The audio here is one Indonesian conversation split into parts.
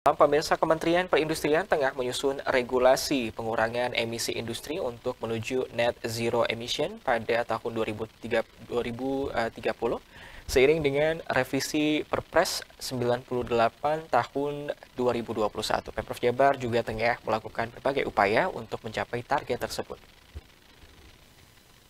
Pemirsa, Kementerian Perindustrian tengah menyusun regulasi pengurangan emisi industri untuk menuju net zero emission pada tahun 2030 seiring dengan revisi Perpres 98 tahun 2021. Pemprov Jabar juga tengah melakukan berbagai upaya untuk mencapai target tersebut.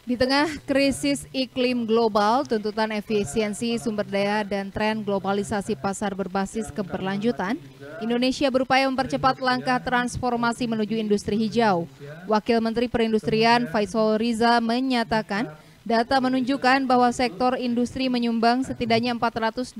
Di tengah krisis iklim global, tuntutan efisiensi sumber daya dan tren globalisasi pasar berbasis keberlanjutan, Indonesia berupaya mempercepat langkah transformasi menuju industri hijau. Wakil Menteri Perindustrian Faisal Riza menyatakan, data menunjukkan bahwa sektor industri menyumbang setidaknya 420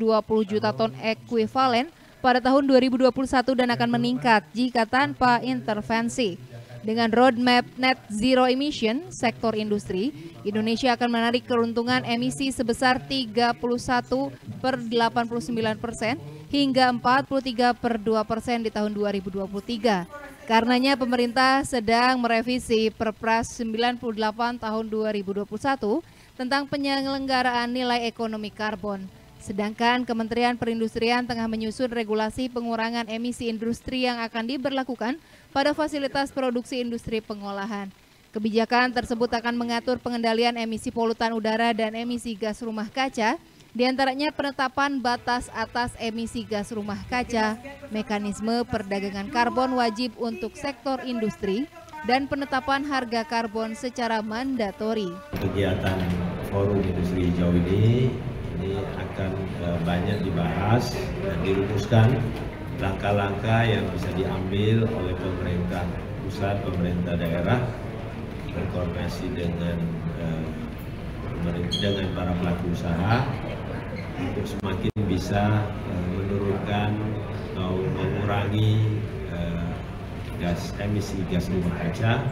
juta ton ekuivalen pada tahun 2021 dan akan meningkat jika tanpa intervensi. Dengan roadmap net zero emission sektor industri, Indonesia akan menarik keuntungan emisi sebesar 31,89% hingga 43,2% di tahun 2023. Karenanya pemerintah sedang merevisi Perpres 98 tahun 2021 tentang penyelenggaraan nilai ekonomi karbon. Sedangkan Kementerian Perindustrian tengah menyusun regulasi pengurangan emisi industri yang akan diberlakukan pada fasilitas produksi industri pengolahan. Kebijakan tersebut akan mengatur pengendalian emisi polutan udara dan emisi gas rumah kaca, diantaranya penetapan batas atas emisi gas rumah kaca, mekanisme perdagangan karbon wajib untuk sektor industri, dan penetapan harga karbon secara mandatori. Kegiatan Forum Industri Hijau ini akan banyak dibahas dan dirumuskan langkah-langkah yang bisa diambil oleh pemerintah pusat, pemerintah daerah, berkoordinasi dengan para pelaku usaha untuk semakin bisa menurunkan atau mengurangi emisi gas rumah kaca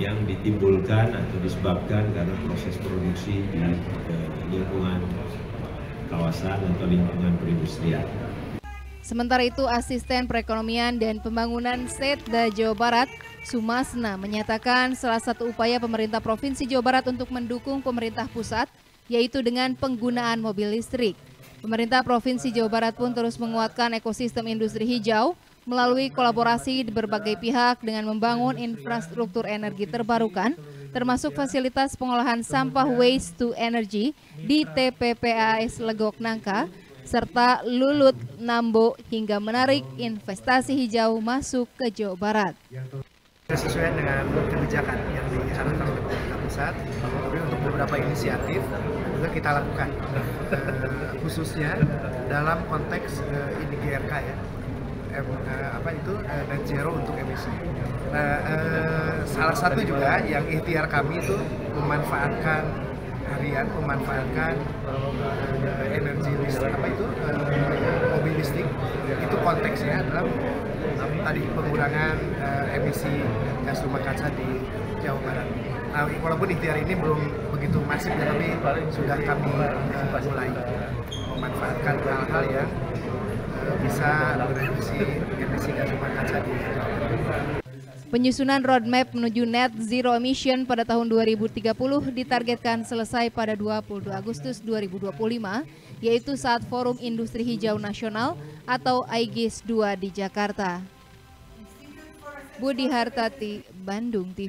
yang ditimbulkan atau disebabkan karena proses produksi di lingkungan kawasan atau lingkungan perindustrian. Sementara itu, Asisten Perekonomian dan Pembangunan Setda Jawa Barat, Sumasna, menyatakan salah satu upaya pemerintah Provinsi Jawa Barat untuk mendukung pemerintah pusat, yaitu dengan penggunaan mobil listrik. Pemerintah Provinsi Jawa Barat pun terus menguatkan ekosistem industri hijau melalui kolaborasi di berbagai pihak dengan membangun infrastruktur energi terbarukan, termasuk fasilitas pengolahan sampah waste to energy di TPPAS Legok Nangka, serta Lulut Nambo hingga menarik investasi hijau masuk ke Jawa Barat. Sesuai dengan kebijakan yang dicanangkan oleh pemerintah pusat, tapi untuk beberapa inisiatif juga kita lakukan, khususnya dalam konteks ini GRK ya. Net zero untuk emisi. Salah satu juga yang ikhtiar kami itu memanfaatkan energi listrik mobil listrik, itu konteksnya adalah tadi pengurangan emisi gas rumah kaca di Jawa Barat. Nah, walaupun ikhtiar ini belum begitu masif, tapi sudah kami mulai memanfaatkan hal-hal yang bisa mereduksi emisi gas rumah kaca di Jawa Barat. Penyusunan roadmap menuju net zero emission pada tahun 2030 ditargetkan selesai pada 22 Agustus 2025, yaitu saat Forum Industri Hijau Nasional atau IGIS 2 di Jakarta. Budi Hartati, Bandung TV.